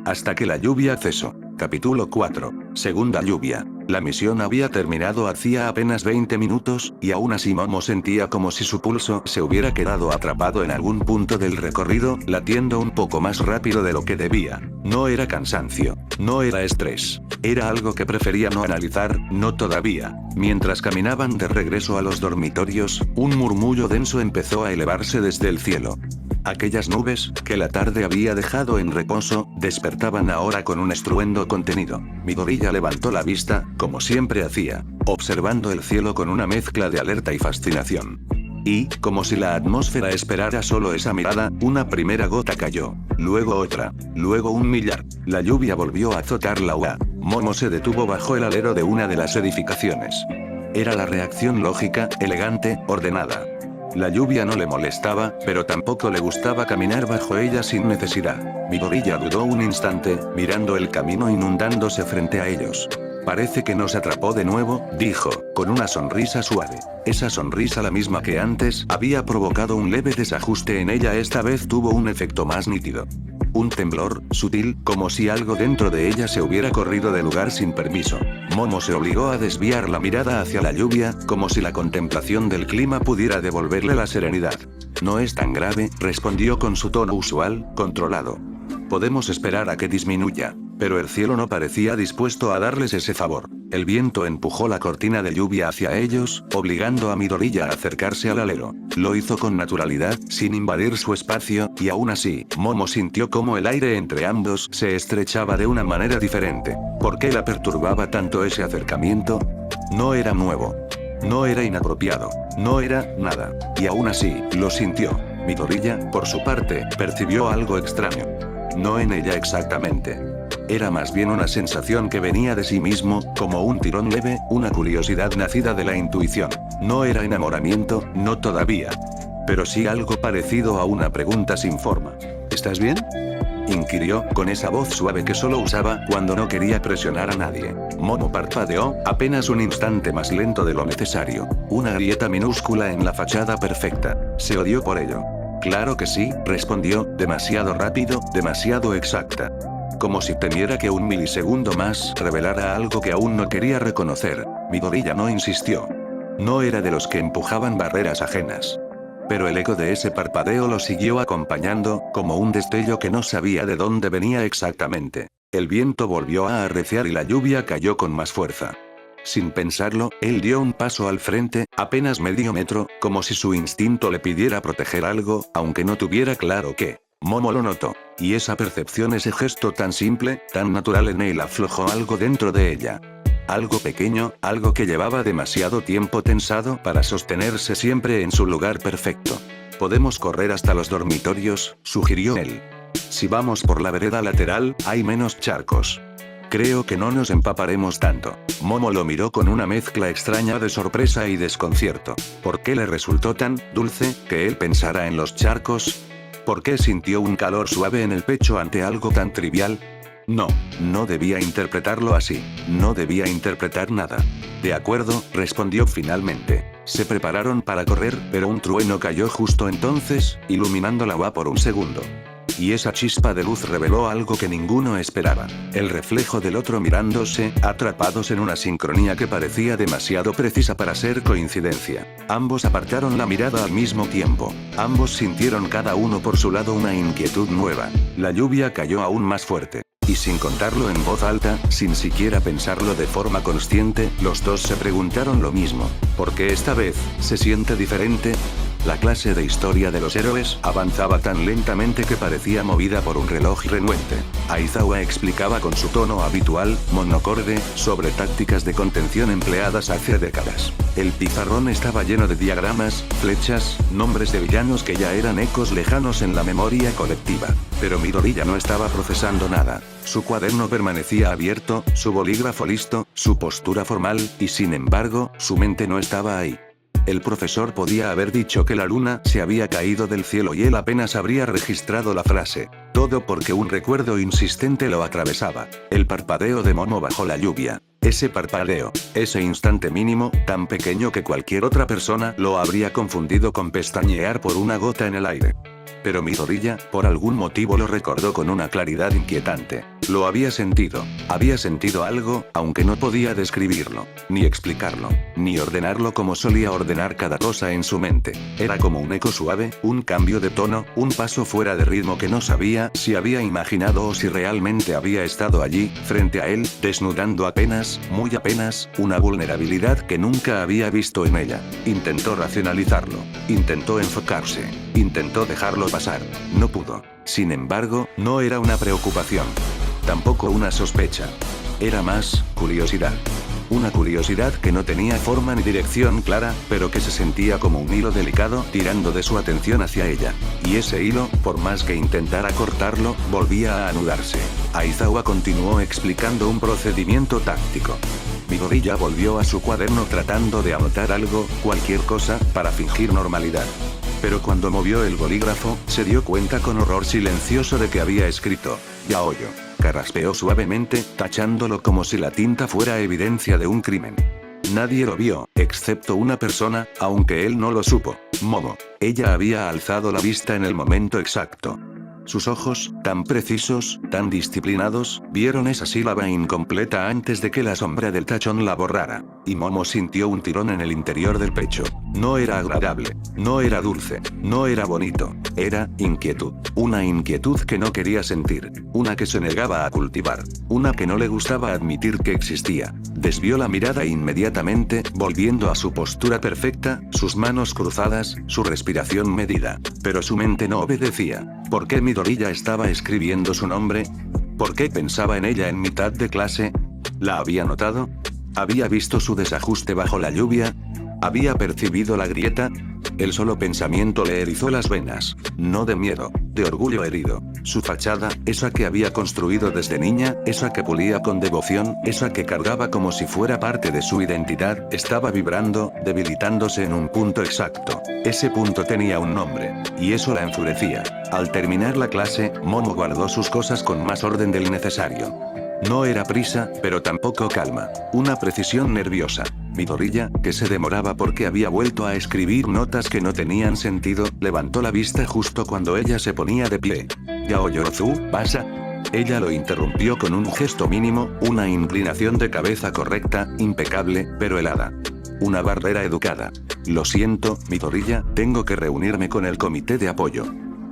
Hasta que la lluvia cesó. Capítulo 4. Segunda lluvia. La misión había terminado hacía apenas 20 minutos, y aún así Momo sentía como si su pulso se hubiera quedado atrapado en algún punto del recorrido, latiendo un poco más rápido de lo que debía. No era cansancio. No era estrés. Era algo que prefería no analizar, no todavía. Mientras caminaban de regreso a los dormitorios, un murmullo denso empezó a elevarse desde el cielo. Aquellas nubes, que la tarde había dejado en reposo, despertaban ahora con un estruendo contenido. Midoriya levantó la vista, como siempre hacía, observando el cielo con una mezcla de alerta y fascinación. Y, como si la atmósfera esperara solo esa mirada, una primera gota cayó, luego otra, luego un millar. La lluvia volvió a azotar la UA. Momo se detuvo bajo el alero de una de las edificaciones. Era la reacción lógica, elegante, ordenada. La lluvia no le molestaba, pero tampoco le gustaba caminar bajo ella sin necesidad. Midoriya dudó un instante, mirando el camino inundándose frente a ellos. Parece que nos atrapó de nuevo, dijo, con una sonrisa suave. Esa sonrisa, la misma que antes, había provocado un leve desajuste en ella. Esta vez tuvo un efecto más nítido. Un temblor, sutil, como si algo dentro de ella se hubiera corrido de lugar sin permiso. Momo se obligó a desviar la mirada hacia la lluvia, como si la contemplación del clima pudiera devolverle la serenidad. No es tan grave, respondió con su tono usual, controlado. Podemos esperar a que disminuya. Pero el cielo no parecía dispuesto a darles ese favor. El viento empujó la cortina de lluvia hacia ellos, obligando a Midoriya a acercarse al alero. Lo hizo con naturalidad, sin invadir su espacio, y aún así, Momo sintió como el aire entre ambos se estrechaba de una manera diferente. ¿Por qué la perturbaba tanto ese acercamiento? No era nuevo. No era inapropiado. No era nada. Y aún así, lo sintió. Midoriya, por su parte, percibió algo extraño. No en ella exactamente. Era más bien una sensación que venía de sí mismo, como un tirón leve, una curiosidad nacida de la intuición. No era enamoramiento, no todavía. Pero sí algo parecido a una pregunta sin forma. ¿Estás bien?, inquirió, con esa voz suave que solo usaba cuando no quería presionar a nadie. Momo parpadeó, apenas un instante más lento de lo necesario. Una grieta minúscula en la fachada perfecta. Se odió por ello. Claro que sí, respondió, demasiado rápido, demasiado exacta. Como si temiera que un milisegundo más revelara algo que aún no quería reconocer. Midoriya no insistió. No era de los que empujaban barreras ajenas. Pero el eco de ese parpadeo lo siguió acompañando, como un destello que no sabía de dónde venía exactamente. El viento volvió a arreciar y la lluvia cayó con más fuerza. Sin pensarlo, él dio un paso al frente, apenas medio metro, como si su instinto le pidiera proteger algo, aunque no tuviera claro qué. Momo lo notó. Y esa percepción, ese gesto tan simple, tan natural en él, aflojó algo dentro de ella. Algo pequeño, algo que llevaba demasiado tiempo tensado para sostenerse siempre en su lugar perfecto. Podemos correr hasta los dormitorios, sugirió él. Si vamos por la vereda lateral, hay menos charcos. Creo que no nos empaparemos tanto. Momo lo miró con una mezcla extraña de sorpresa y desconcierto. ¿Por qué le resultó tan dulce que él pensara en los charcos? ¿Por qué sintió un calor suave en el pecho ante algo tan trivial? No, no debía interpretarlo así. No debía interpretar nada. De acuerdo, respondió finalmente. Se prepararon para correr, pero un trueno cayó justo entonces, iluminando la UA por un segundo. Y esa chispa de luz reveló algo que ninguno esperaba. El reflejo del otro mirándose, atrapados en una sincronía que parecía demasiado precisa para ser coincidencia. Ambos apartaron la mirada al mismo tiempo. Ambos sintieron cada uno por su lado una inquietud nueva. La lluvia cayó aún más fuerte. Y sin contarlo en voz alta, sin siquiera pensarlo de forma consciente, los dos se preguntaron lo mismo. ¿Por qué esta vez se siente diferente? La clase de historia de los héroes avanzaba tan lentamente que parecía movida por un reloj renuente. Aizawa explicaba con su tono habitual, monocorde, sobre tácticas de contención empleadas hace décadas. El pizarrón estaba lleno de diagramas, flechas, nombres de villanos que ya eran ecos lejanos en la memoria colectiva. Pero Midoriya no estaba procesando nada. Su cuaderno permanecía abierto, su bolígrafo listo, su postura formal, y sin embargo, su mente no estaba ahí. El profesor podía haber dicho que la luna se había caído del cielo y él apenas habría registrado la frase. Todo porque un recuerdo insistente lo atravesaba. El parpadeo de Momo bajo la lluvia. Ese parpadeo, ese instante mínimo, tan pequeño que cualquier otra persona lo habría confundido con pestañear por una gota en el aire. Pero Midoriya, por algún motivo lo recordó con una claridad inquietante. Lo había sentido algo, aunque no podía describirlo, ni explicarlo, ni ordenarlo como solía ordenar cada cosa en su mente. Era como un eco suave, un cambio de tono, un paso fuera de ritmo que no sabía si había imaginado o si realmente había estado allí, frente a él, desnudando apenas, muy apenas, una vulnerabilidad que nunca había visto en ella. Intentó racionalizarlo, intentó enfocarse, intentó dejarlo pasar, no pudo. Sin embargo, no era una preocupación. Tampoco una sospecha. Era más, curiosidad. Una curiosidad que no tenía forma ni dirección clara, pero que se sentía como un hilo delicado tirando de su atención hacia ella. Y ese hilo, por más que intentara cortarlo, volvía a anudarse. Aizawa continuó explicando un procedimiento táctico. Midoriya volvió a su cuaderno tratando de anotar algo, cualquier cosa, para fingir normalidad. Pero cuando movió el bolígrafo, se dio cuenta con horror silencioso de que había escrito, Yaoyo. Carraspeó suavemente, tachándolo como si la tinta fuera evidencia de un crimen. Nadie lo vio, excepto una persona, aunque él no lo supo, Momo. Ella había alzado la vista en el momento exacto. Sus ojos, tan precisos, tan disciplinados, vieron esa sílaba incompleta antes de que la sombra del tachón la borrara. Y Momo sintió un tirón en el interior del pecho. No era agradable, no era dulce, no era bonito, era inquietud. Una inquietud que no quería sentir, una que se negaba a cultivar, una que no le gustaba admitir que existía. Desvió la mirada inmediatamente, volviendo a su postura perfecta, sus manos cruzadas, su respiración medida. Pero su mente no obedecía. ¿Por qué Midoriya estaba escribiendo su nombre? ¿Por qué pensaba en ella en mitad de clase? ¿La había notado? ¿Había visto su desajuste bajo la lluvia? ¿Había percibido la grieta? El solo pensamiento le erizó las venas. No de miedo, de orgullo herido. Su fachada, esa que había construido desde niña, esa que pulía con devoción, esa que cargaba como si fuera parte de su identidad, estaba vibrando, debilitándose en un punto exacto. Ese punto tenía un nombre, y eso la enfurecía. Al terminar la clase, Momo guardó sus cosas con más orden del necesario. No era prisa, pero tampoco calma. Una precisión nerviosa. Midoriya, que se demoraba porque había vuelto a escribir notas que no tenían sentido, levantó la vista justo cuando ella se ponía de pie. ¿Yaoyorozu, pasa? Ella lo interrumpió con un gesto mínimo, una inclinación de cabeza correcta, impecable, pero helada. Una barrera educada. Lo siento, Midoriya, tengo que reunirme con el comité de apoyo.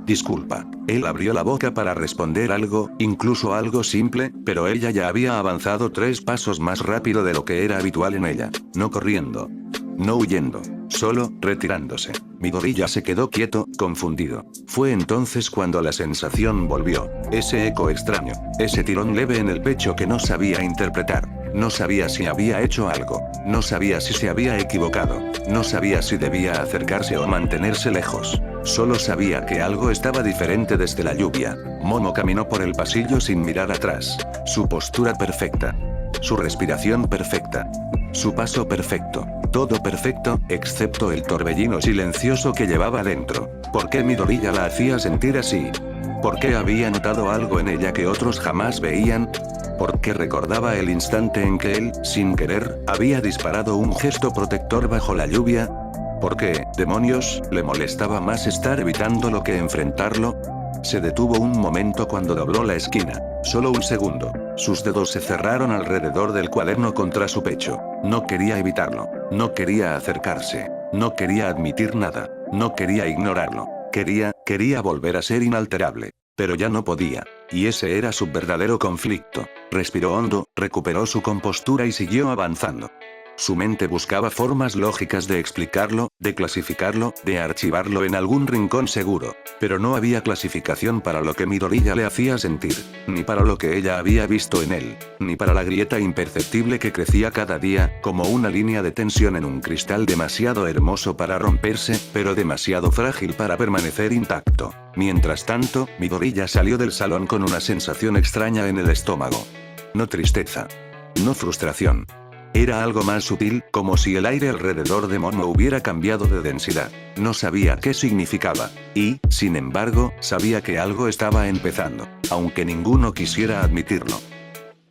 Disculpa. Él abrió la boca para responder algo, incluso algo simple, pero ella ya había avanzado 3 pasos más rápido de lo que era habitual en ella. No corriendo. No huyendo. Solo, retirándose. Midoriya se quedó quieto, confundido. Fue entonces cuando la sensación volvió. Ese eco extraño. Ese tirón leve en el pecho que no sabía interpretar. No sabía si había hecho algo. No sabía si se había equivocado. No sabía si debía acercarse o mantenerse lejos. Solo sabía que algo estaba diferente desde la lluvia. Momo caminó por el pasillo sin mirar atrás. Su postura perfecta. Su respiración perfecta. Su paso perfecto. Todo perfecto, excepto el torbellino silencioso que llevaba dentro. ¿Por qué Midoriya la hacía sentir así? ¿Por qué había notado algo en ella que otros jamás veían? ¿Por qué recordaba el instante en que él, sin querer, había disparado un gesto protector bajo la lluvia? ¿Por qué, demonios, le molestaba más estar evitándolo que enfrentarlo? Se detuvo un momento cuando dobló la esquina. Solo un segundo. Sus dedos se cerraron alrededor del cuaderno contra su pecho. No quería evitarlo. No quería acercarse. No quería admitir nada. No quería ignorarlo. Quería volver a ser inalterable. Pero ya no podía. Y ese era su verdadero conflicto. Respiró hondo, recuperó su compostura y siguió avanzando. Su mente buscaba formas lógicas de explicarlo, de clasificarlo, de archivarlo en algún rincón seguro. Pero no había clasificación para lo que Midoriya le hacía sentir, ni para lo que ella había visto en él, ni para la grieta imperceptible que crecía cada día, como una línea de tensión en un cristal demasiado hermoso para romperse, pero demasiado frágil para permanecer intacto. Mientras tanto, Midoriya salió del salón con una sensación extraña en el estómago. No tristeza. No frustración. Era algo más sutil, como si el aire alrededor de Momo hubiera cambiado de densidad. No sabía qué significaba. Y, sin embargo, sabía que algo estaba empezando, aunque ninguno quisiera admitirlo.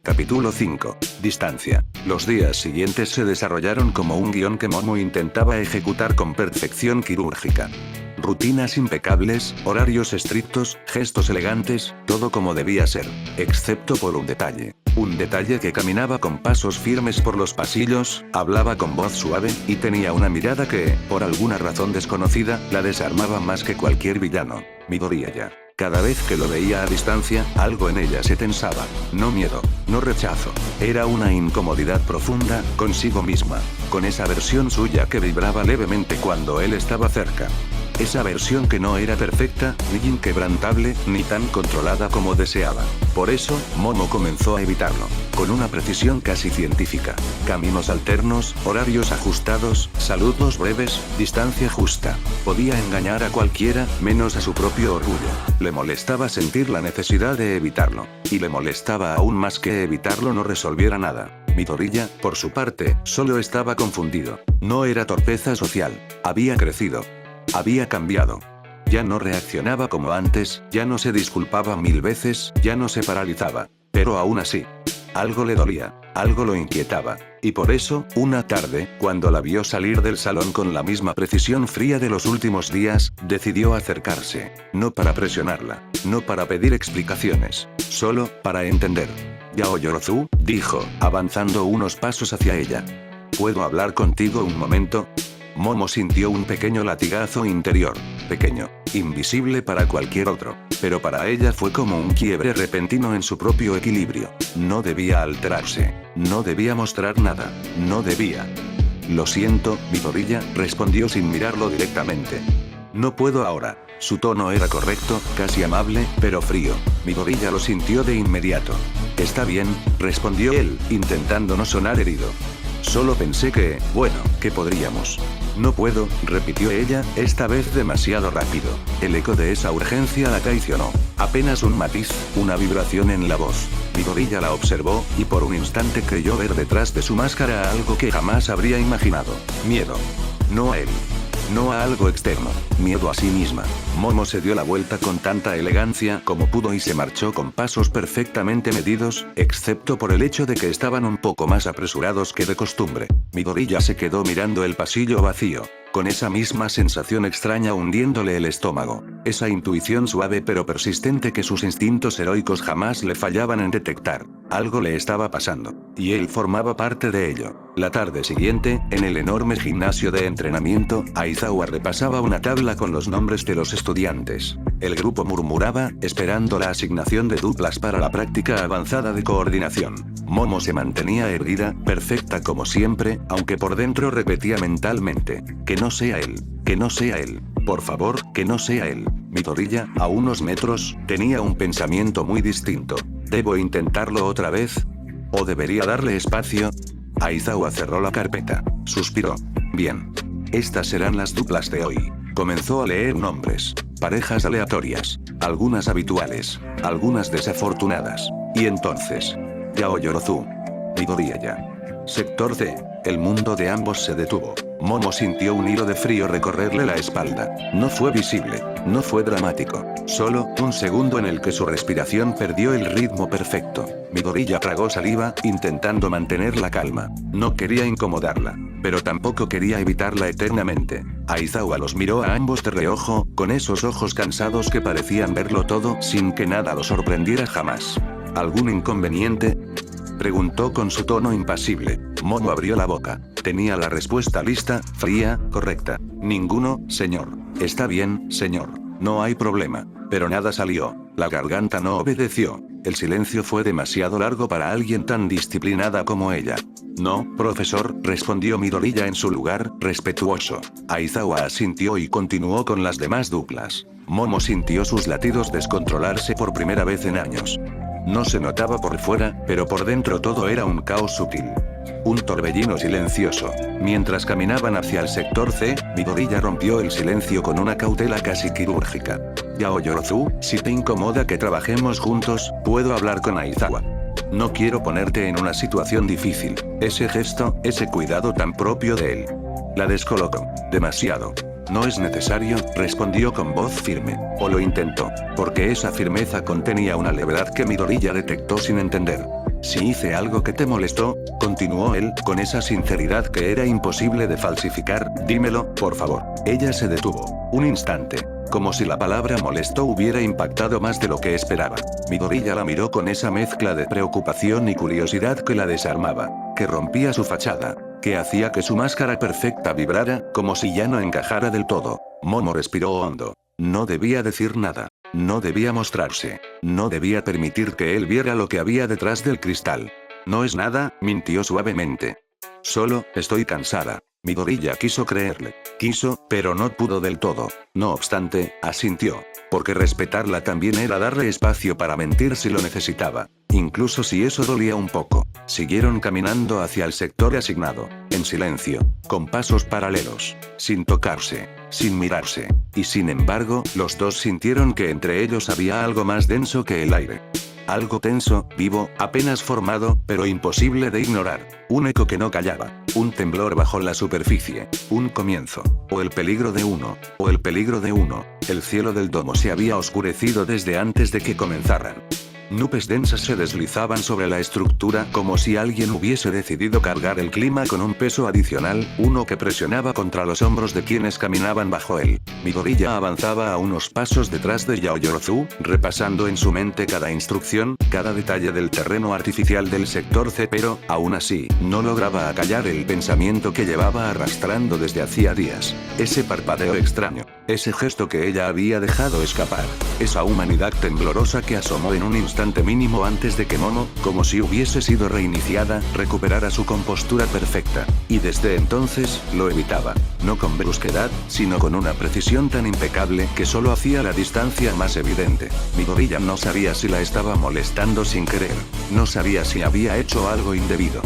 Capítulo 5. Distancia. Los días siguientes se desarrollaron como un guión que Momo intentaba ejecutar con perfección quirúrgica. Rutinas impecables, horarios estrictos, gestos elegantes, todo como debía ser, excepto por un detalle. Un detalle que caminaba con pasos firmes por los pasillos, hablaba con voz suave, y tenía una mirada que, por alguna razón desconocida, la desarmaba más que cualquier villano. Midoriya. Cada vez que lo veía a distancia, algo en ella se tensaba. No miedo, no rechazo. Era una incomodidad profunda, consigo misma. Con esa versión suya que vibraba levemente cuando él estaba cerca. Esa versión que no era perfecta, ni inquebrantable, ni tan controlada como deseaba. Por eso, Momo comenzó a evitarlo. Con una precisión casi científica. Caminos alternos, horarios ajustados, saludos breves, distancia justa. Podía engañar a cualquiera, menos a su propio orgullo. Le molestaba sentir la necesidad de evitarlo. Y le molestaba aún más que evitarlo no resolviera nada. Midoriya, por su parte, solo estaba confundido. No era torpeza social. Había crecido. Había cambiado. Ya no reaccionaba como antes, ya no se disculpaba 1000 veces, ya no se paralizaba. Pero aún así, algo le dolía, algo lo inquietaba. Y por eso, una tarde, cuando la vio salir del salón con la misma precisión fría de los últimos días, decidió acercarse. No para presionarla, no para pedir explicaciones, solo para entender. Yaoyorozu, dijo, avanzando unos pasos hacia ella. ¿Puedo hablar contigo un momento? Momo sintió un pequeño latigazo interior, pequeño, invisible para cualquier otro, pero para ella fue como un quiebre repentino en su propio equilibrio. No debía alterarse, no debía mostrar nada, no debía. Lo siento, Midoriya, respondió sin mirarlo directamente. No puedo ahora. Su tono era correcto, casi amable, pero frío. Midoriya lo sintió de inmediato. Está bien, respondió él, intentando no sonar herido. Solo pensé que, bueno, que podríamos. No puedo, repitió ella, esta vez demasiado rápido. El eco de esa urgencia la traicionó. Apenas un matiz, una vibración en la voz. Midoriya la observó, y por un instante creyó ver detrás de su máscara algo que jamás habría imaginado. Miedo. No a él. No a algo externo, miedo a sí misma. Momo se dio la vuelta con tanta elegancia como pudo y se marchó con pasos perfectamente medidos, excepto por el hecho de que estaban un poco más apresurados que de costumbre. Midoriya se quedó mirando el pasillo vacío, con esa misma sensación extraña hundiéndole el estómago. Esa intuición suave pero persistente que sus instintos heroicos jamás le fallaban en detectar. Algo le estaba pasando, y él formaba parte de ello. La tarde siguiente, en el enorme gimnasio de entrenamiento, Aizawa repasaba una tabla con los nombres de los estudiantes. El grupo murmuraba, esperando la asignación de duplas para la práctica avanzada de coordinación. Momo se mantenía erguida, perfecta como siempre, aunque por dentro repetía mentalmente, que no sea él, que no sea él, por favor, que no sea él. Midoriya, a unos metros, tenía un pensamiento muy distinto. ¿Debo intentarlo otra vez? ¿O debería darle espacio? Aizawa cerró la carpeta. Suspiró. Bien. Estas serán las duplas de hoy. Comenzó a leer nombres. Parejas aleatorias. Algunas habituales. Algunas desafortunadas. Y entonces. Yaoyorozu. Midoriya. Sector C. El mundo de ambos se detuvo. Momo sintió un hilo de frío recorrerle la espalda. No fue visible, no fue dramático. Solo un segundo en el que su respiración perdió el ritmo perfecto. Midoriya tragó saliva, intentando mantener la calma. No quería incomodarla, pero tampoco quería evitarla eternamente. Aizawa los miró a ambos de reojo, con esos ojos cansados que parecían verlo todo sin que nada lo sorprendiera jamás. ¿Algún inconveniente?, preguntó con su tono impasible. Momo abrió la boca. Tenía la respuesta lista, fría, correcta. Ninguno, señor. Está bien, señor. No hay problema. Pero nada salió. La garganta no obedeció. El silencio fue demasiado largo para alguien tan disciplinada como ella. No, profesor, respondió Midoriya en su lugar, respetuoso. Aizawa asintió y continuó con las demás duplas. Momo sintió sus latidos descontrolarse por primera vez en años. No se notaba por fuera, pero por dentro todo era un caos sutil. Un torbellino silencioso. Mientras caminaban hacia el sector C, Midoriya rompió el silencio con una cautela casi quirúrgica. Yaoyorozu, si te incomoda que trabajemos juntos, puedo hablar con Aizawa. No quiero ponerte en una situación difícil. Ese gesto, ese cuidado tan propio de él. La descolocó. Demasiado. No es necesario, respondió con voz firme. O lo intentó, porque esa firmeza contenía una levedad que Midoriya detectó sin entender. Si hice algo que te molestó, continuó él, con esa sinceridad que era imposible de falsificar, dímelo, por favor. Ella se detuvo. Un instante. Como si la palabra molesto hubiera impactado más de lo que esperaba. Midoriya la miró con esa mezcla de preocupación y curiosidad que la desarmaba, que rompía su fachada, que hacía que su máscara perfecta vibrara, como si ya no encajara del todo. Momo respiró hondo. No debía decir nada. No debía mostrarse. No debía permitir que él viera lo que había detrás del cristal. No es nada, mintió suavemente. Solo, estoy cansada. Midoriya quiso creerle. Quiso, pero no pudo del todo. No obstante, asintió. Porque respetarla también era darle espacio para mentir si lo necesitaba. Incluso si eso dolía un poco. Siguieron caminando hacia el sector asignado. En silencio. Con pasos paralelos. Sin tocarse. Sin mirarse. Y sin embargo, los dos sintieron que entre ellos había algo más denso que el aire. Algo tenso, vivo, apenas formado, pero imposible de ignorar. Un eco que no callaba. Un temblor bajo la superficie. Un comienzo. O el peligro de uno. O el peligro de uno. El cielo del domo se había oscurecido desde antes de que comenzaran. Nubes densas se deslizaban sobre la estructura como si alguien hubiese decidido cargar el clima con un peso adicional, uno que presionaba contra los hombros de quienes caminaban bajo él. Midoriya avanzaba a unos pasos detrás de Yaoyorozu, repasando en su mente cada instrucción, cada detalle del terreno artificial del sector C, pero, aún así, no lograba acallar el pensamiento que llevaba arrastrando desde hacía días. Ese parpadeo extraño. Ese gesto que ella había dejado escapar. Esa humanidad temblorosa que asomó en un instante mínimo antes de que Momo, como si hubiese sido reiniciada, recuperara su compostura perfecta. Y desde entonces, lo evitaba. No con brusquedad, sino con una precisión tan impecable que solo hacía la distancia más evidente. Midoriya no sabía si la estaba molestando sin querer. No sabía si había hecho algo indebido.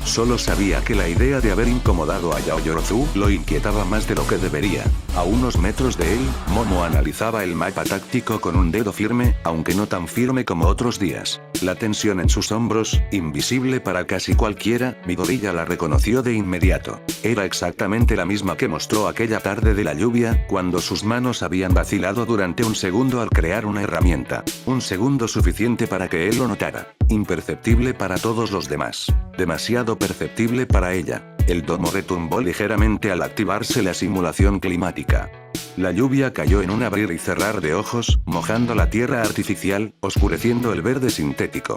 Solo sabía que la idea de haber incomodado a Yaoyorozu lo inquietaba más de lo que debería. A unos metros de él, Momo analizaba el mapa táctico con un dedo firme, aunque no tan firme como otros días. La tensión en sus hombros, invisible para casi cualquiera, Midoriya la reconoció de inmediato. Era exactamente la misma que mostró aquella tarde de la lluvia, cuando sus manos habían vacilado durante un segundo al crear una herramienta. Un segundo suficiente para que él lo notara. Imperceptible para todos los demás. Demasiado perceptible para ella. El domo retumbó ligeramente al activarse la simulación climática. La lluvia cayó en un abrir y cerrar de ojos, mojando la tierra artificial, oscureciendo el verde sintético.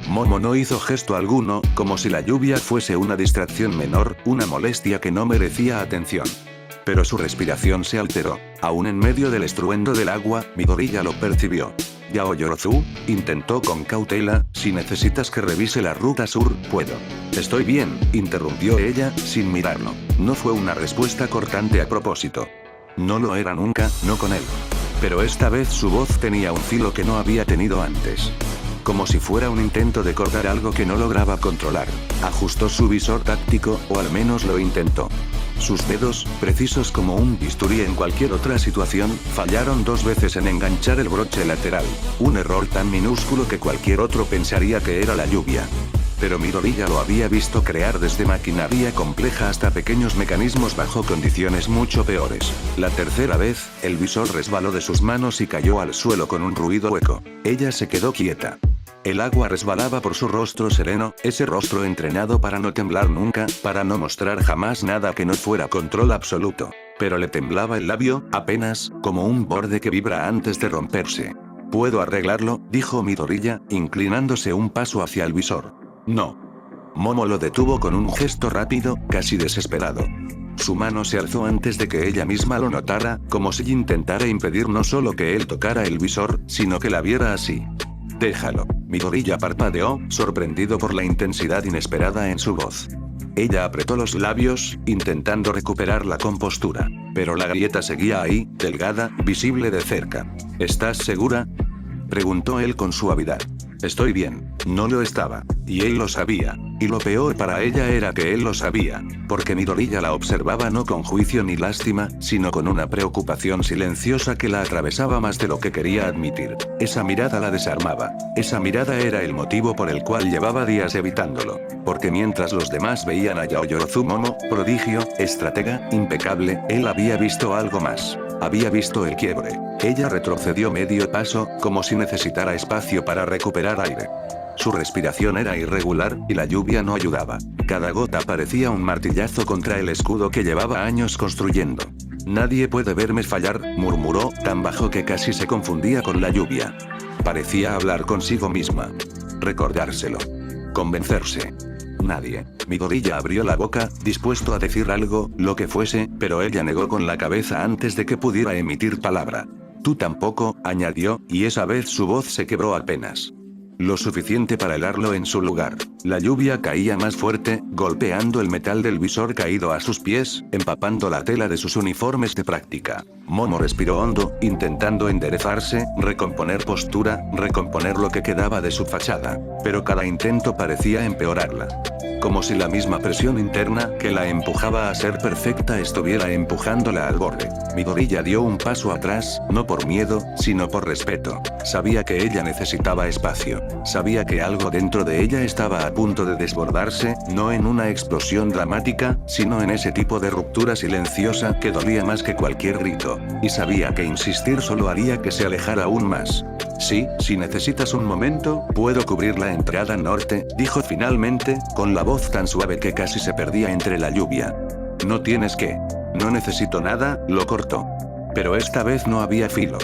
Momo no hizo gesto alguno, como si la lluvia fuese una distracción menor, una molestia que no merecía atención. Pero su respiración se alteró. Aún en medio del estruendo del agua, Midoriya lo percibió. Yaoyorozu intentó con cautela, si necesitas que revise la ruta sur, puedo. Estoy bien, interrumpió ella, sin mirarlo. No fue una respuesta cortante a propósito. No lo era nunca, no con él. Pero esta vez su voz tenía un filo que no había tenido antes. Como si fuera un intento de cortar algo que no lograba controlar. Ajustó su visor táctico, o al menos lo intentó. Sus dedos, precisos como un bisturí en cualquier otra situación, fallaron 2 veces en enganchar el broche lateral. Un error tan minúsculo que cualquier otro pensaría que era la lluvia. Pero Midoriya lo había visto crear desde maquinaria compleja hasta pequeños mecanismos bajo condiciones mucho peores. La tercera vez, el visor resbaló de sus manos y cayó al suelo con un ruido hueco. Ella se quedó quieta. El agua resbalaba por su rostro sereno, ese rostro entrenado para no temblar nunca, para no mostrar jamás nada que no fuera control absoluto. Pero le temblaba el labio, apenas, como un borde que vibra antes de romperse. «Puedo arreglarlo», dijo Midoriya, inclinándose un paso hacia el visor. «No». Momo lo detuvo con un gesto rápido, casi desesperado. Su mano se alzó antes de que ella misma lo notara, como si intentara impedir no solo que él tocara el visor, sino que la viera así. «Déjalo». Midoriya parpadeó, sorprendido por la intensidad inesperada en su voz. Ella apretó los labios, intentando recuperar la compostura. Pero la grieta seguía ahí, delgada, visible de cerca. «¿Estás segura?», preguntó él con suavidad. «Estoy bien». No lo estaba. Y él lo sabía. Y lo peor para ella era que él lo sabía. Porque Midoriya la observaba no con juicio ni lástima, sino con una preocupación silenciosa que la atravesaba más de lo que quería admitir. Esa mirada la desarmaba. Esa mirada era el motivo por el cual llevaba días evitándolo. Porque mientras los demás veían a Yaoyorozu Momo, prodigio, estratega, impecable, él había visto algo más. Había visto el quiebre. Ella retrocedió medio paso, como si necesitara espacio para recuperar aire. Su respiración era irregular, y la lluvia no ayudaba. Cada gota parecía un martillazo contra el escudo que llevaba años construyendo. Nadie puede verme fallar, murmuró, tan bajo que casi se confundía con la lluvia. Parecía hablar consigo misma. Recordárselo. Convencerse. Nadie. Midoriya abrió la boca, dispuesto a decir algo, lo que fuese, pero ella negó con la cabeza antes de que pudiera emitir palabra. Tú tampoco, añadió, y esa vez su voz se quebró apenas. Lo suficiente para helarlo en su lugar. La lluvia caía más fuerte, golpeando el metal del visor caído a sus pies, empapando la tela de sus uniformes de práctica. Momo respiró hondo, intentando enderezarse, recomponer postura, recomponer lo que quedaba de su fachada. Pero cada intento parecía empeorarla. Como si la misma presión interna que la empujaba a ser perfecta estuviera empujándola al borde. Midoriya dio un paso atrás, no por miedo, sino por respeto. Sabía que ella necesitaba espacio. Sabía que algo dentro de ella estaba a punto de desbordarse, no en una explosión dramática, sino en ese tipo de ruptura silenciosa que dolía más que cualquier grito. Y sabía que insistir solo haría que se alejara aún más. Sí, si necesitas un momento, puedo cubrir la entrada norte, dijo finalmente, con la voz tan suave que casi se perdía entre la lluvia. No tienes que. No necesito nada, lo cortó. Pero esta vez no había filo.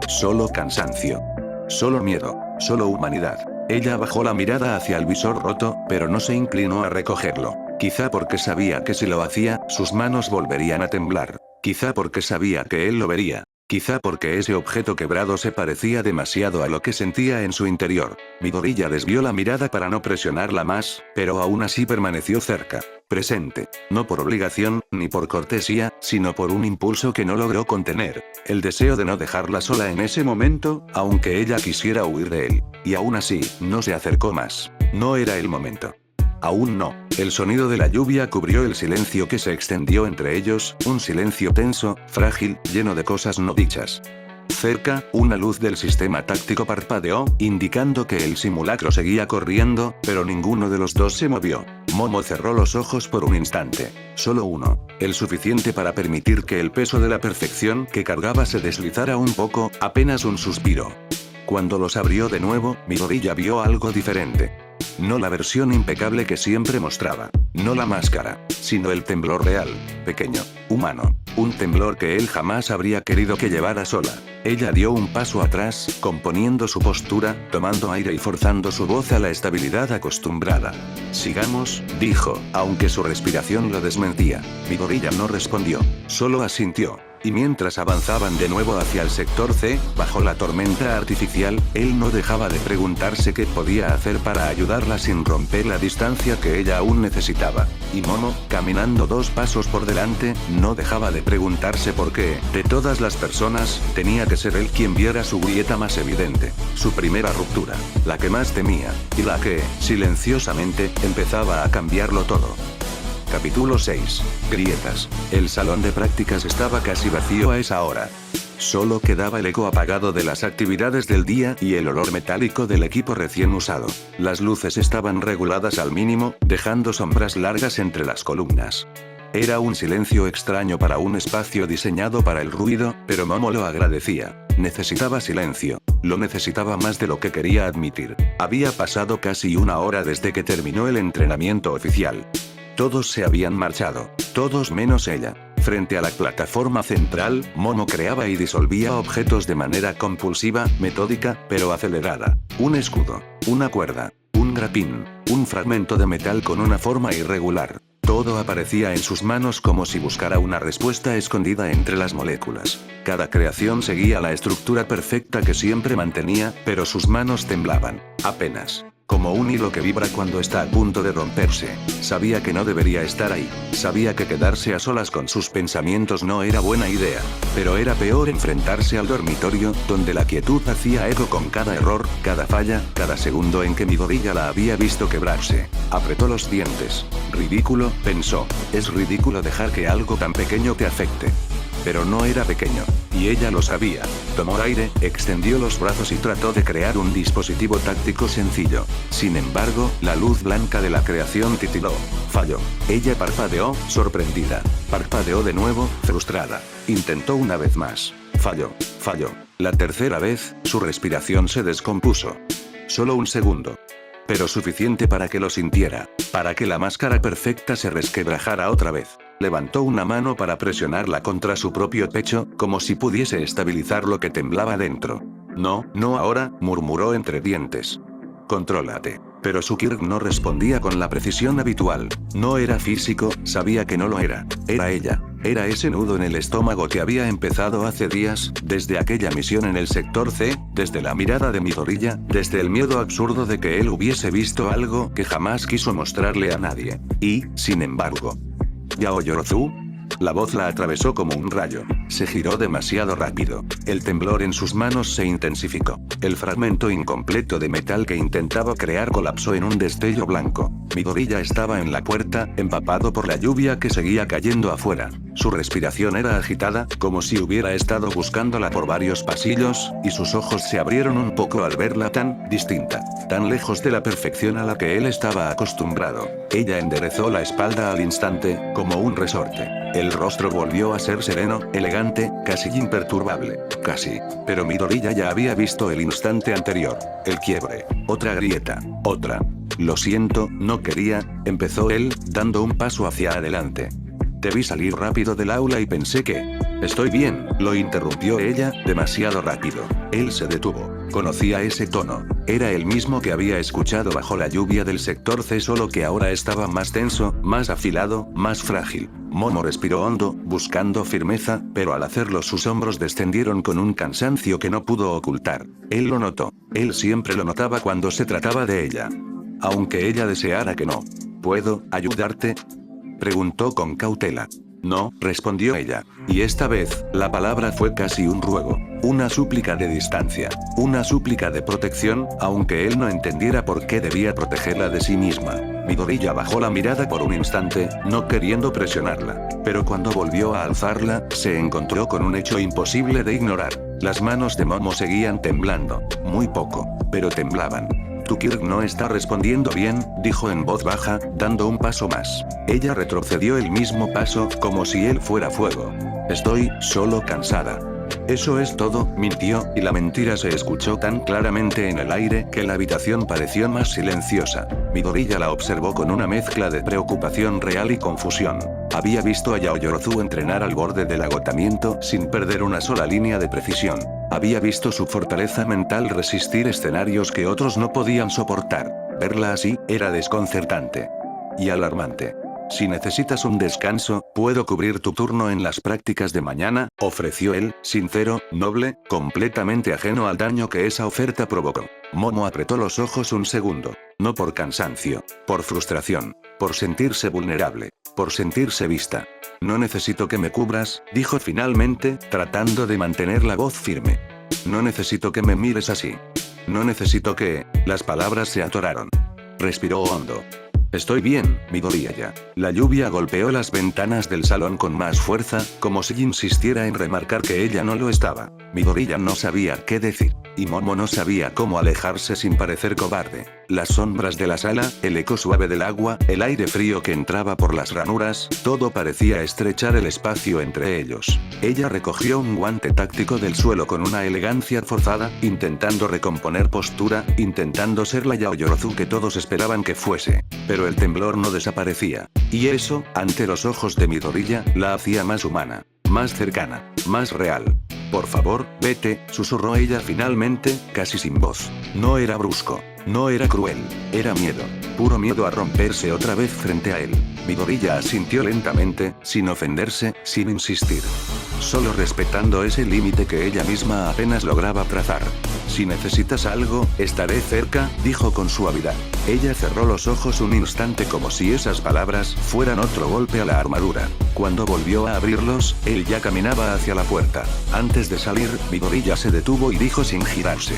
Solo cansancio. Solo miedo. Solo humanidad. Ella bajó la mirada hacia el visor roto, pero no se inclinó a recogerlo. Quizá porque sabía que si lo hacía, sus manos volverían a temblar. Quizá porque sabía que él lo vería. Quizá porque ese objeto quebrado se parecía demasiado a lo que sentía en su interior. Midoriya desvió la mirada para no presionarla más, pero aún así permaneció cerca. Presente. No por obligación, ni por cortesía, sino por un impulso que no logró contener. El deseo de no dejarla sola en ese momento, aunque ella quisiera huir de él. Y aún así, no se acercó más. No era el momento. Aún no. El sonido de la lluvia cubrió el silencio que se extendió entre ellos, un silencio tenso, frágil, lleno de cosas no dichas. Cerca, una luz del sistema táctico parpadeó, indicando que el simulacro seguía corriendo, pero ninguno de los dos se movió. Momo cerró los ojos por un instante. Solo uno. El suficiente para permitir que el peso de la perfección que cargaba se deslizara un poco, apenas un suspiro. Cuando los abrió de nuevo, Midoriya vio algo diferente. No la versión impecable que siempre mostraba. No la máscara. Sino el temblor real. Pequeño. Humano. Un temblor que él jamás habría querido que llevara sola. Ella dio un paso atrás, componiendo su postura, tomando aire y forzando su voz a la estabilidad acostumbrada. Sigamos, dijo, aunque su respiración lo desmentía. Midoriya no respondió. Solo asintió. Y mientras avanzaban de nuevo hacia el sector C, bajo la tormenta artificial, él no dejaba de preguntarse qué podía hacer para ayudarla sin romper la distancia que ella aún necesitaba. Y Momo, caminando 2 pasos por delante, no dejaba de preguntarse por qué, de todas las personas, tenía que ser él quien viera su grieta más evidente. Su primera ruptura. La que más temía. Y la que, silenciosamente, empezaba a cambiarlo todo. Capítulo 6. Grietas. El salón de prácticas estaba casi vacío a esa hora. Solo quedaba el eco apagado de las actividades del día y el olor metálico del equipo recién usado. Las luces estaban reguladas al mínimo, dejando sombras largas entre las columnas. Era un silencio extraño para un espacio diseñado para el ruido, pero Momo lo agradecía. Necesitaba silencio. Lo necesitaba más de lo que quería admitir. Había pasado casi 1 hora desde que terminó el entrenamiento oficial. Todos se habían marchado. Todos menos ella. Frente a la plataforma central, Momo creaba y disolvía objetos de manera compulsiva, metódica, pero acelerada. Un escudo. Una cuerda. Un grapín. Un fragmento de metal con una forma irregular. Todo aparecía en sus manos como si buscara una respuesta escondida entre las moléculas. Cada creación seguía la estructura perfecta que siempre mantenía, pero sus manos temblaban. Apenas. Como un hilo que vibra cuando está a punto de romperse. Sabía que no debería estar ahí. Sabía que quedarse a solas con sus pensamientos no era buena idea. Pero era peor enfrentarse al dormitorio, donde la quietud hacía eco con cada error, cada falla, cada segundo en que Midoriya la había visto quebrarse. Apretó los dientes. Ridículo, pensó. Es ridículo dejar que algo tan pequeño te afecte. Pero no era pequeño. Y ella lo sabía. Tomó aire, extendió los brazos y trató de crear un dispositivo táctico sencillo. Sin embargo, la luz blanca de la creación titiló. Falló. Ella parpadeó, sorprendida. Parpadeó de nuevo, frustrada. Intentó una vez más. Falló. Falló. La tercera vez, su respiración se descompuso. Solo un segundo. pero suficiente para que lo sintiera, para que la máscara perfecta se resquebrajara otra vez. Levantó una mano para presionarla contra su propio pecho, como si pudiese estabilizar lo que temblaba dentro. No, no ahora, murmuró entre dientes. Contrólate. Pero Sukirk no respondía con la precisión habitual. No era físico, sabía que no lo era. Era ella. Era ese nudo en el estómago que había empezado hace días, desde aquella misión en el sector C, desde la mirada de Midoriya, desde el miedo absurdo de que él hubiese visto algo que jamás quiso mostrarle a nadie. Y, sin embargo, ¿Yaoyorozu? La voz la atravesó como un rayo. Se giró demasiado rápido. El temblor en sus manos se intensificó. El fragmento incompleto de metal que intentaba crear colapsó en un destello blanco. Midoriya estaba en la puerta, empapado por la lluvia que seguía cayendo afuera. Su respiración era agitada, como si hubiera estado buscándola por varios pasillos, y sus ojos se abrieron un poco al verla tan distinta, tan lejos de la perfección a la que él estaba acostumbrado. Ella enderezó la espalda al instante, como un resorte. El rostro volvió a ser sereno, elegante, casi imperturbable. Casi. Pero Midoriya ya había visto el instante anterior. El quiebre. Otra grieta. Otra. Lo siento, no quería, empezó él, dando un paso hacia adelante. Te vi salir rápido del aula y pensé que... Estoy bien, lo interrumpió ella, demasiado rápido. Él se detuvo. Conocía ese tono. Era el mismo que había escuchado bajo la lluvia del sector C, solo que ahora estaba más tenso, más afilado, más frágil. Momo respiró hondo, buscando firmeza, pero al hacerlo sus hombros descendieron con un cansancio que no pudo ocultar. Él lo notó. Él siempre lo notaba cuando se trataba de ella. Aunque ella deseara que no. ¿Puedo ayudarte?, preguntó con cautela. No, respondió ella. Y esta vez, la palabra fue casi un ruego. Una súplica de distancia. Una súplica de protección, aunque él no entendiera por qué debía protegerla de sí misma. Midoriya bajó la mirada por un instante, no queriendo presionarla. Pero cuando volvió a alzarla, se encontró con un hecho imposible de ignorar. Las manos de Momo seguían temblando. Muy poco, pero temblaban. Sukirk no está respondiendo bien, dijo en voz baja, dando un paso más. Ella retrocedió el mismo paso, como si él fuera fuego. Estoy solo cansada. Eso es todo, mintió, y la mentira se escuchó tan claramente en el aire que la habitación pareció más silenciosa. Midoriya la observó con una mezcla de preocupación real y confusión. Había visto a Yaoyorozu entrenar al borde del agotamiento sin perder una sola línea de precisión. Había visto su fortaleza mental resistir escenarios que otros no podían soportar. Verla así, era desconcertante. Y alarmante. Si necesitas un descanso, puedo cubrir tu turno en las prácticas de mañana, ofreció él, sincero, noble, completamente ajeno al daño que esa oferta provocó. Momo apretó los ojos un segundo. No por cansancio, por frustración, por sentirse vulnerable, por sentirse vista. No necesito que me cubras, dijo finalmente, tratando de mantener la voz firme. No necesito que me mires así. No necesito que... Las palabras se atoraron. Respiró hondo. Estoy bien, Midoriya. La lluvia golpeó las ventanas del salón con más fuerza, como si insistiera en remarcar que ella no lo estaba. Midoriya no sabía qué decir. Y Momo no sabía cómo alejarse sin parecer cobarde. Las sombras de la sala, el eco suave del agua, el aire frío que entraba por las ranuras, todo parecía estrechar el espacio entre ellos. Ella recogió un guante táctico del suelo con una elegancia forzada, intentando recomponer postura, intentando ser la Yaoyorozu que todos esperaban que fuese. Pero el temblor no desaparecía. Y eso, ante los ojos de Midoriya, la hacía más humana, más cercana, más real. Por favor, vete, susurró ella finalmente, casi sin voz. No era brusco. No era cruel. Era miedo. Puro miedo a romperse otra vez frente a él. Midoriya asintió lentamente, sin ofenderse, sin insistir. Solo respetando ese límite que ella misma apenas lograba trazar. Si necesitas algo, estaré cerca, dijo con suavidad. Ella cerró los ojos un instante como si esas palabras fueran otro golpe a la armadura. Cuando volvió a abrirlos, él ya caminaba hacia la puerta. Antes de salir, Midoriya se detuvo y dijo sin girarse.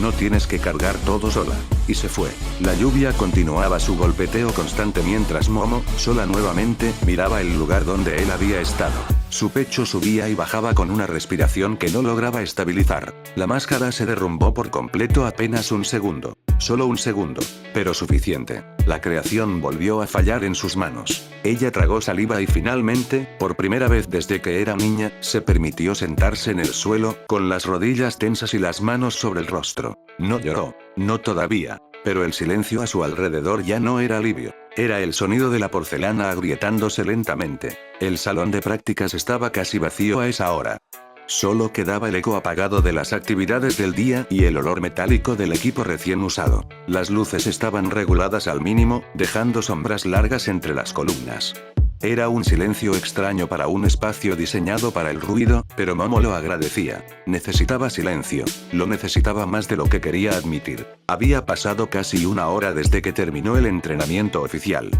No tienes que cargar todo sola. Y se fue. La lluvia continuaba su golpeteo constante mientras Momo, sola nuevamente, miraba el lugar donde él había estado. Su pecho subía y bajaba con una respiración que no lograba estabilizar. La máscara se derrumbó por completo apenas un segundo. Solo un segundo. Pero suficiente. La creación volvió a fallar en sus manos. Ella tragó saliva y finalmente, por primera vez desde que era niña, se permitió sentarse en el suelo, con las rodillas tensas y las manos sobre el rostro. No lloró. No todavía. Pero el silencio a su alrededor ya no era alivio. Era el sonido de la porcelana agrietándose lentamente. El salón de prácticas estaba casi vacío a esa hora. Solo quedaba el eco apagado de las actividades del día y el olor metálico del equipo recién usado. Las luces estaban reguladas al mínimo, dejando sombras largas entre las columnas. Era un silencio extraño para un espacio diseñado para el ruido, pero Momo lo agradecía. Necesitaba silencio. Lo necesitaba más de lo que quería admitir. Había pasado casi una hora desde que terminó el entrenamiento oficial.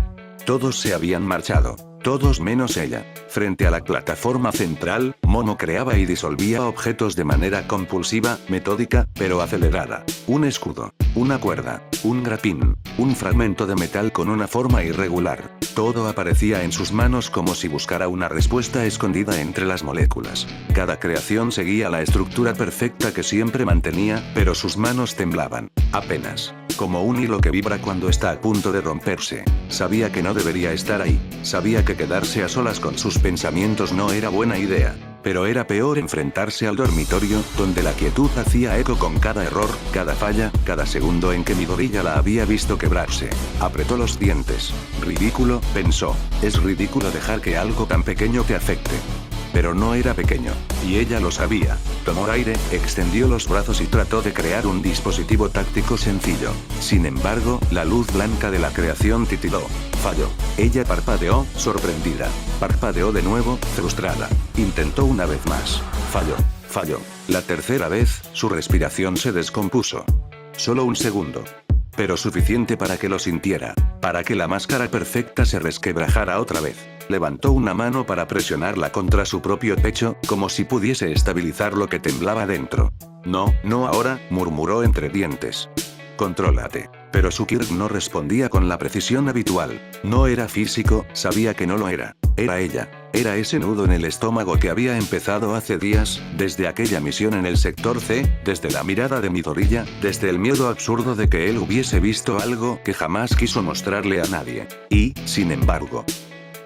Todos se habían marchado. Todos menos ella. Frente a la plataforma central, Momo creaba y disolvía objetos de manera compulsiva, metódica, pero acelerada. Un escudo, una cuerda, un grapín, un fragmento de metal con una forma irregular. Todo aparecía en sus manos como si buscara una respuesta escondida entre las moléculas. Cada creación seguía la estructura perfecta que siempre mantenía, pero sus manos temblaban. Apenas. Como un hilo que vibra cuando está a punto de romperse. Sabía que no debería estar ahí. Sabía que quedarse a solas con sus pensamientos no era buena idea. Pero era peor enfrentarse al dormitorio, donde la quietud hacía eco con cada error, cada falla, cada segundo en que Midoriya la había visto quebrarse. Apretó los dientes. Ridículo, pensó. Es ridículo dejar que algo tan pequeño te afecte. Pero no era pequeño. Y ella lo sabía. Tomó aire, extendió los brazos y trató de crear un dispositivo táctico sencillo. Sin embargo, la luz blanca de la creación titiló. Falló. Ella parpadeó, sorprendida. Parpadeó de nuevo, frustrada. Intentó una vez más. Falló. Falló. La tercera vez, su respiración se descompuso. Solo un segundo. Pero suficiente para que lo sintiera. Para que la máscara perfecta se resquebrajara otra vez. Levantó una mano para presionarla contra su propio pecho, como si pudiese estabilizar lo que temblaba dentro. No, no ahora, murmuró entre dientes. Contrólate. Pero su Kirk no respondía con la precisión habitual. No era físico, sabía que no lo era. Era ella. Era ese nudo en el estómago que había empezado hace días, desde aquella misión en el sector C, desde la mirada de Midoriya, desde el miedo absurdo de que él hubiese visto algo que jamás quiso mostrarle a nadie. Y, sin embargo...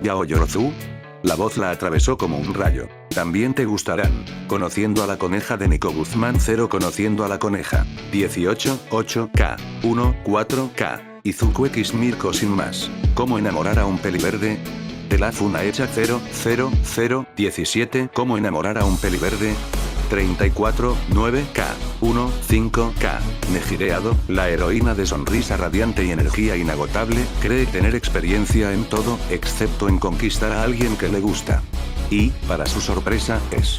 ¿Yaoyorozu? La voz la atravesó como un rayo. También te gustarán. Conociendo a la coneja de Nico Guzmán 0 conociendo a la coneja. 18, 8K. 1, 4K. Izuku X Mirko sin más. ¿Cómo enamorar a un peliverde? De la Funa hecha 0, 0, 0, 17. ¿Cómo enamorar a un peliverde? 34, 9K. 1, 5K. Nejireado, la heroína de sonrisa radiante y energía inagotable, cree tener experiencia en todo, excepto en conquistar a alguien que le gusta. Y, para su sorpresa, es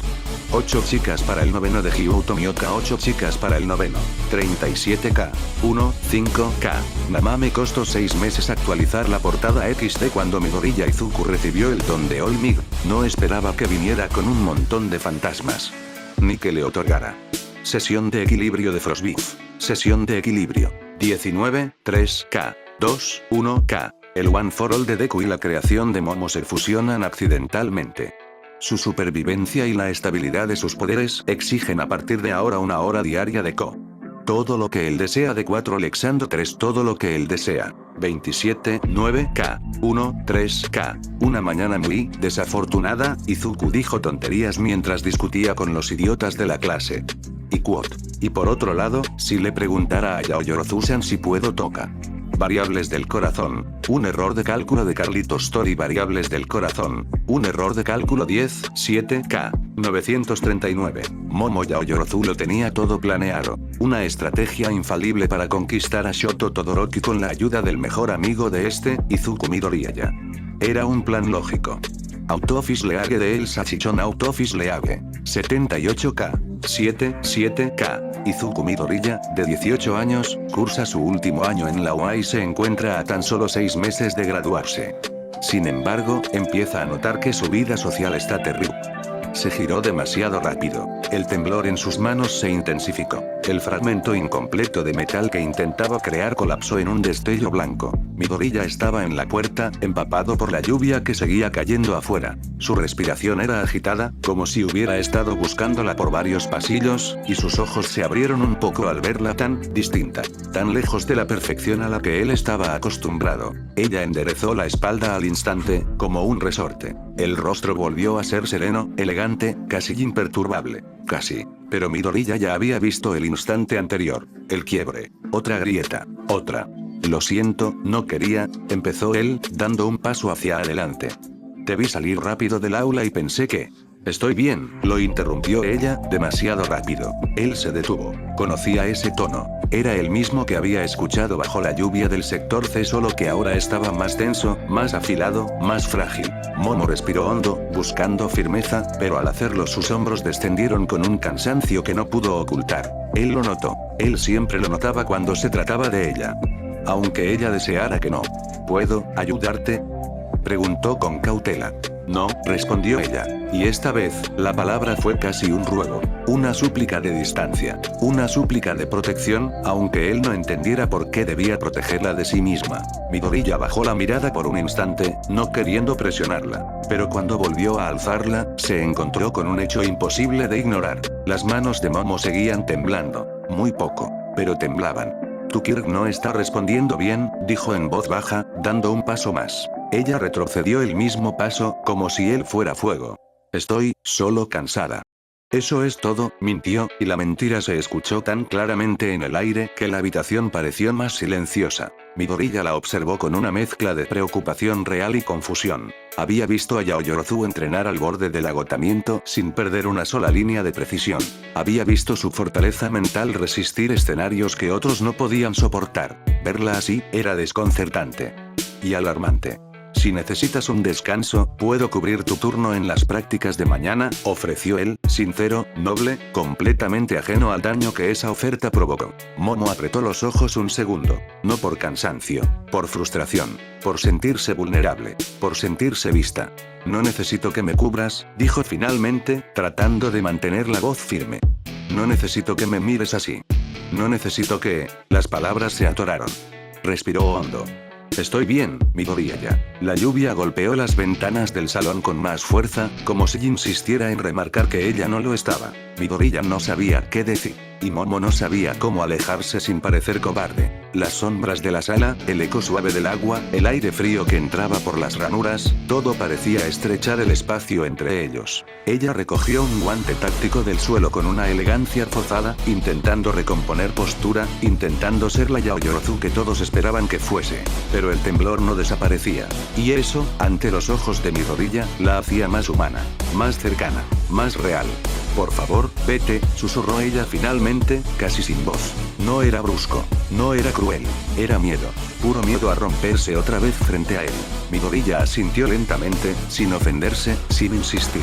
8 chicas para el noveno de Hyou Tomioka. 8 chicas para el noveno. 37K. 1, 5K. Namá me costó 6 meses actualizar la portada XD cuando Midoriya Izuku recibió el don de All Mig. No esperaba que viniera con un montón de fantasmas. Ni que le otorgara. Sesión de equilibrio de Frostbeef. Sesión de equilibrio. 19, 3K. 2, 1K. El One for All de Deku y la creación de Momo se fusionan accidentalmente. Su supervivencia y la estabilidad de sus poderes exigen a partir de ahora una hora diaria de Ko. Todo lo que él desea de 4 Alexandro 3 todo lo que él desea. 27, 9K. 1, 3K. Una mañana muy desafortunada, Izuku dijo tonterías mientras discutía con los idiotas de la clase. Y quote. Y por otro lado, si le preguntara a Yaoyorozu-san si puedo toca. Variables del corazón. Un error de cálculo de Carlitos Story. Variables del corazón. Un error de cálculo 10, 7K. 939. Momo Yaoyorozu lo tenía todo planeado. Una estrategia infalible para conquistar a Shoto Todoroki con la ayuda del mejor amigo de este, Izuku Midoriya. Era un plan lógico. Autoffice League de El Sachichon. Autoffice League. 78K. 7K. Izuku Midoriya, de 18 años, cursa su último año en la UA y se encuentra a tan solo 6 meses de graduarse. Sin embargo, empieza a notar que su vida social está terrible. Se giró demasiado rápido. El temblor en sus manos se intensificó. El fragmento incompleto de metal que intentaba crear colapsó en un destello blanco. Midoriya estaba en la puerta, empapado por la lluvia que seguía cayendo afuera. Su respiración era agitada, como si hubiera estado buscándola por varios pasillos, y sus ojos se abrieron un poco al verla tan distinta, tan lejos de la perfección a la que él estaba acostumbrado. Ella enderezó la espalda al instante, como un resorte. El rostro volvió a ser sereno, elegante, casi imperturbable. Casi. Pero Midoriya ya había visto el instante anterior. El quiebre. Otra grieta. Otra. Lo siento, no quería, empezó él, dando un paso hacia adelante. Te vi salir rápido del aula y pensé que... Estoy bien, lo interrumpió ella, demasiado rápido. Él se detuvo. Conocía ese tono. Era el mismo que había escuchado bajo la lluvia del sector C, solo que ahora estaba más tenso, más afilado, más frágil. Momo respiró hondo, buscando firmeza, pero al hacerlo sus hombros descendieron con un cansancio que no pudo ocultar. Él lo notó. Él siempre lo notaba cuando se trataba de ella. Aunque ella deseara que no. ¿Puedo ayudarte?, preguntó con cautela. No, respondió ella. Y esta vez, la palabra fue casi un ruego. Una súplica de distancia. Una súplica de protección, aunque él no entendiera por qué debía protegerla de sí misma. Midoriya bajó la mirada por un instante, no queriendo presionarla. Pero cuando volvió a alzarla, se encontró con un hecho imposible de ignorar. Las manos de Momo seguían temblando. Muy poco. Pero temblaban. Tu Kirk no está respondiendo bien, dijo en voz baja, dando un paso más. Ella retrocedió el mismo paso, como si él fuera fuego. Estoy solo cansada. Eso es todo, mintió, y la mentira se escuchó tan claramente en el aire que la habitación pareció más silenciosa. Midoriya la observó con una mezcla de preocupación real y confusión. Había visto a Yaoyorozu entrenar al borde del agotamiento sin perder una sola línea de precisión. Había visto su fortaleza mental resistir escenarios que otros no podían soportar. Verla así era desconcertante. Y alarmante. Si necesitas un descanso, puedo cubrir tu turno en las prácticas de mañana, ofreció él, sincero, noble, completamente ajeno al daño que esa oferta provocó. Momo apretó los ojos un segundo. No por cansancio, por frustración, por sentirse vulnerable, por sentirse vista. No necesito que me cubras, dijo finalmente, tratando de mantener la voz firme. No necesito que me mires así. No necesito que... Las palabras se atoraron. Respiró hondo. Estoy bien, Midoriya. La lluvia golpeó las ventanas del salón con más fuerza, como si insistiera en remarcar que ella no lo estaba. Midoriya no sabía qué decir. Y Momo no sabía cómo alejarse sin parecer cobarde. Las sombras de la sala, el eco suave del agua, el aire frío que entraba por las ranuras, todo parecía estrechar el espacio entre ellos. Ella recogió un guante táctico del suelo con una elegancia forzada, intentando recomponer postura, intentando ser la Yaoyorozu que todos esperaban que fuese. Pero el temblor no desaparecía. Y eso, ante los ojos de Midoriya, la hacía más humana, más cercana, más real. Por favor, vete, susurró ella finalmente, casi sin voz. No era brusco, no era cruel, era miedo. Puro miedo a romperse otra vez frente a él. Midoriya asintió lentamente, sin ofenderse, sin insistir.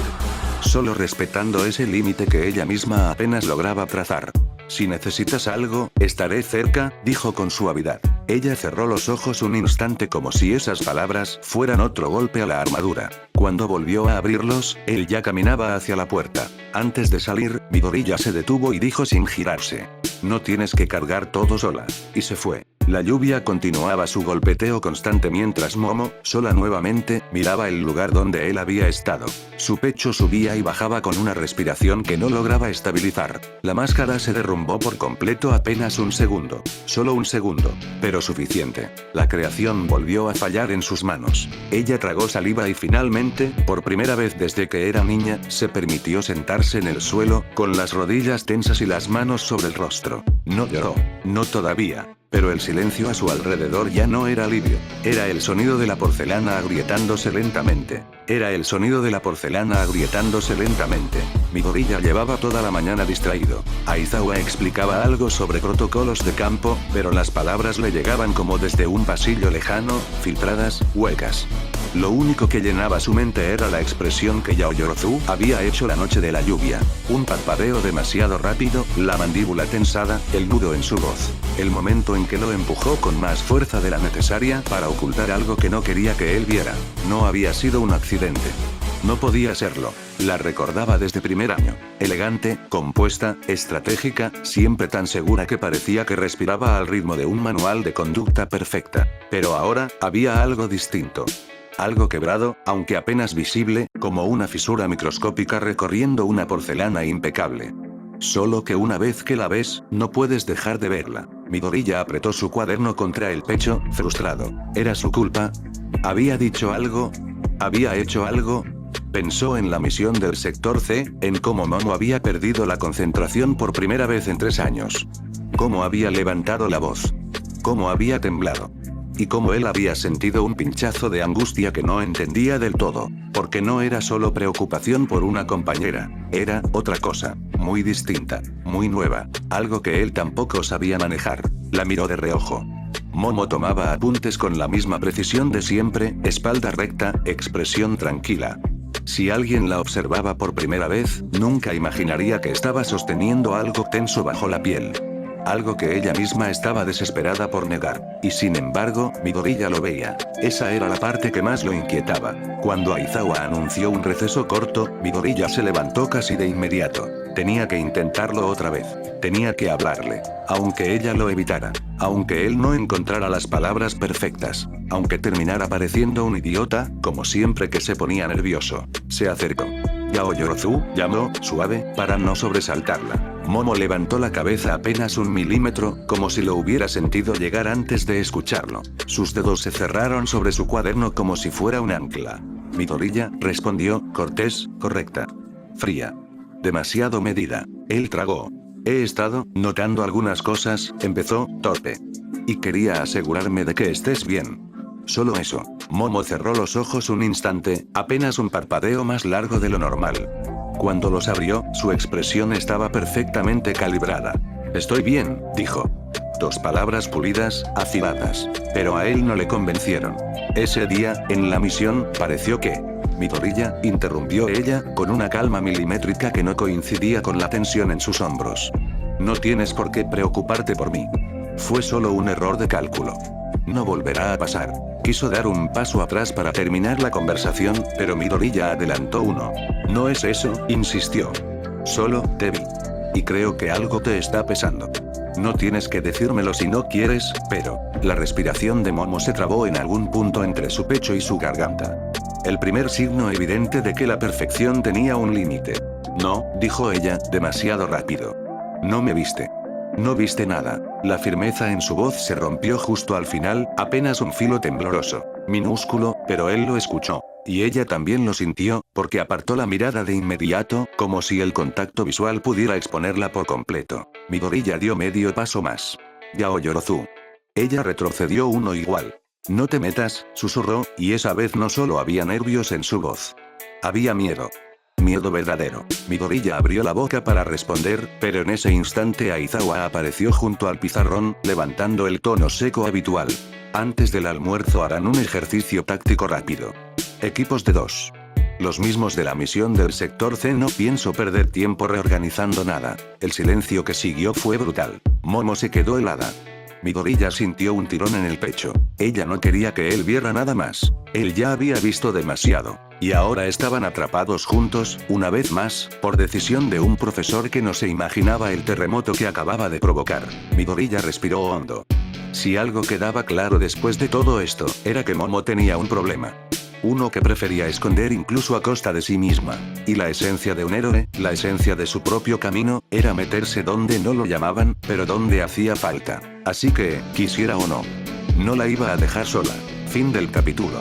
Solo respetando ese límite que ella misma apenas lograba trazar. Si necesitas algo, estaré cerca, dijo con suavidad. Ella cerró los ojos un instante como si esas palabras fueran otro golpe a la armadura. Cuando volvió a abrirlos, él ya caminaba hacia la puerta. Antes de salir, Midoriya se detuvo y dijo sin girarse. No tienes que cargar todo sola. Y se fue. La lluvia continuaba su golpeteo constante mientras Momo, sola nuevamente, miraba el lugar donde él había estado. Su pecho subía y bajaba con una respiración que no lograba estabilizar. La máscara se derrumbó por completo apenas un segundo. Solo un segundo. Pero suficiente. La creación volvió a fallar en sus manos. Ella tragó saliva y finalmente, por primera vez desde que era niña, se permitió sentarse en el suelo, con las rodillas tensas y las manos sobre el rostro. No lloró. No todavía. Pero el silencio a su alrededor ya no era alivio. Era el sonido de la porcelana agrietándose lentamente. Era el sonido de la porcelana agrietándose lentamente. Midoriya llevaba toda la mañana distraído. Aizawa explicaba algo sobre protocolos de campo, pero las palabras le llegaban como desde un pasillo lejano, filtradas, huecas. Lo único que llenaba su mente era la expresión que Yaoyorozu había hecho la noche de la lluvia. Un parpadeo demasiado rápido, la mandíbula tensada, el nudo en su voz. El momento en que lo empujó con más fuerza de la necesaria para ocultar algo que no quería que él viera. No había sido un accidente. No podía serlo. La recordaba desde primer año. Elegante, compuesta, estratégica, siempre tan segura que parecía que respiraba al ritmo de un manual de conducta perfecta. Pero ahora, había algo distinto. Algo quebrado, aunque apenas visible, como una fisura microscópica recorriendo una porcelana impecable. Solo que una vez que la ves, no puedes dejar de verla. Midoriya apretó su cuaderno contra el pecho, frustrado. ¿Era su culpa? ¿Había dicho algo? ¿Había hecho algo? Pensó en la misión del sector C, en cómo Momo había perdido la concentración por primera vez en 3 años. Cómo había levantado la voz. Cómo había temblado. Y cómo él había sentido un pinchazo de angustia que no entendía del todo, porque no era solo preocupación por una compañera, era otra cosa, muy distinta, muy nueva, algo que él tampoco sabía manejar. La miró de reojo. Momo tomaba apuntes con la misma precisión de siempre, espalda recta, expresión tranquila. Si alguien la observaba por primera vez, nunca imaginaría que estaba sosteniendo algo tenso bajo la piel. Algo que ella misma estaba desesperada por negar. Y sin embargo, Midoriya lo veía. Esa era la parte que más lo inquietaba. Cuando Aizawa anunció un receso corto, Midoriya se levantó casi de inmediato. Tenía que intentarlo otra vez. Tenía que hablarle. Aunque ella lo evitara. Aunque él no encontrara las palabras perfectas. Aunque terminara pareciendo un idiota, como siempre que se ponía nervioso. Se acercó. Yaoyorozu, llamó, suave, para no sobresaltarla. Momo levantó la cabeza apenas 1 milímetro, como si lo hubiera sentido llegar antes de escucharlo. Sus dedos se cerraron sobre su cuaderno como si fuera un ancla. Midoriya, respondió, cortés, correcta. Fría. Demasiado medida. Él tragó. He estado notando algunas cosas, empezó, torpe. Y quería asegurarme de que estés bien. Solo eso. Momo cerró los ojos un instante, apenas un parpadeo más largo de lo normal. Cuando los abrió, su expresión estaba perfectamente calibrada. Estoy bien, dijo. 2 palabras pulidas, afiladas. Pero a él no le convencieron. Ese día, en la misión, pareció que... Midoriya, interrumpió ella, con una calma milimétrica que no coincidía con la tensión en sus hombros. No tienes por qué preocuparte por mí. Fue solo un error de cálculo. No volverá a pasar. Quiso dar un paso atrás para terminar la conversación, pero Midoriya adelantó uno. No es eso, insistió. Solo, te vi. Y creo que algo te está pesando. No tienes que decírmelo si no quieres, pero... La respiración de Momo se trabó en algún punto entre su pecho y su garganta. El primer signo evidente de que la perfección tenía un límite. No, dijo ella, demasiado rápido. No me viste. No viste nada. La firmeza en su voz se rompió justo al final, apenas un filo tembloroso. Minúsculo, pero él lo escuchó. Y ella también lo sintió, porque apartó la mirada de inmediato, como si el contacto visual pudiera exponerla por completo. Midoriya dio medio paso más. Yaoyorozu. Ella retrocedió uno igual. No te metas, susurró, y esa vez no solo había nervios en su voz. Había miedo. Miedo verdadero. Midoriya abrió la boca para responder, pero en ese instante Aizawa apareció junto al pizarrón, levantando el tono seco habitual. Antes del almuerzo harán un ejercicio táctico rápido. Equipos de 2. Los mismos de la misión del sector C. No pienso perder tiempo reorganizando nada. El silencio que siguió fue brutal. Momo se quedó helada. Midoriya sintió un tirón en el pecho. Ella no quería que él viera nada más. Él ya había visto demasiado. Y ahora estaban atrapados juntos, una vez más, por decisión de un profesor que no se imaginaba el terremoto que acababa de provocar. Midoriya respiró hondo. Si algo quedaba claro después de todo esto, era que Momo tenía un problema. Uno que prefería esconder incluso a costa de sí misma. Y la esencia de un héroe, la esencia de su propio camino, era meterse donde no lo llamaban, pero donde hacía falta. Así que, quisiera o no, no la iba a dejar sola. Fin del capítulo.